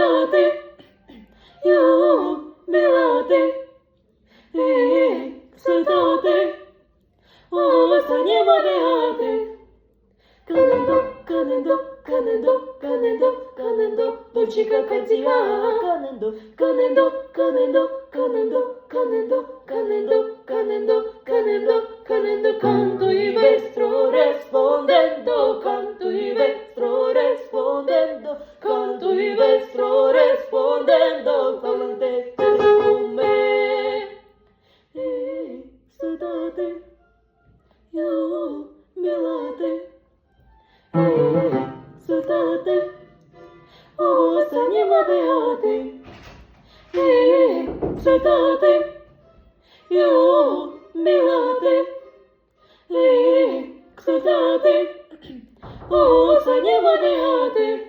солдати, юбілати, солдати, останні модерати. Канендо, канендо, канендо, канендо, канендо, дочіка катіга. Канендо, канендо, канендо, канендо, канендо, канендо, канендо, канендо, канендо, canto y vestro respondendo, canto y vestro respondendo, canto y vestro respondendo, volante con me. Солдати, юбілати, солдати, останні модерати. Солдати, юбілати, солдати, останні модерати.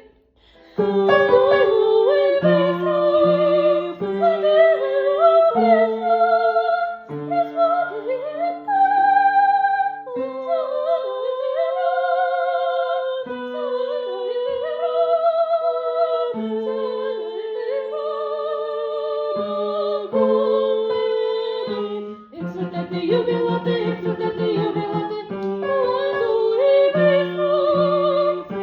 Exultate, jubilate, exultate, jubilate, canto y beso, canto y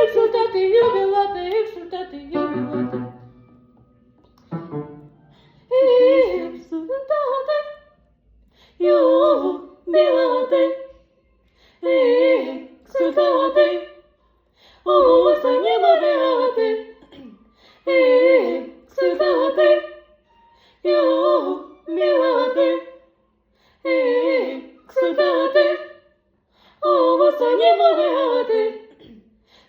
exultate, jubilate, exultate, jubilate. Юбілати, солдати, останні модерати. Солдати, юбілати, солдати, останні модерати.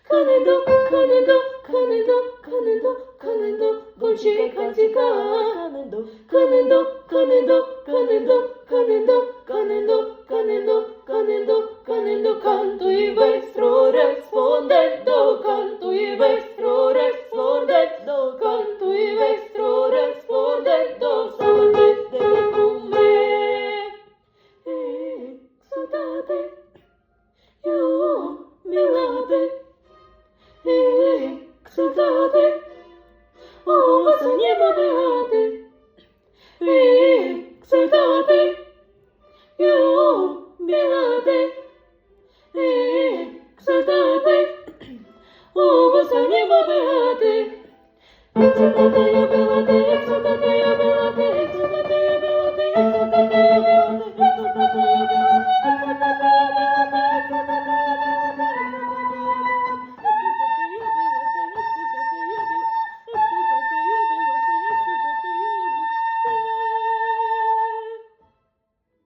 Канендо, канендо, канендо, канендо, канендо, дочіка катіга. Канендо, канендо, канендо, канендо, канендо, canendo, canendo, canendo, canendo, canto y vestro respondendo, canto y vestro respondendo, canto y vestro respondendo, solamente con me. Soltate, jubilate, soltate, ostanні модерати. Солдати, юбілати, солдати, останні модерати. Солдати, юбілати, солдати.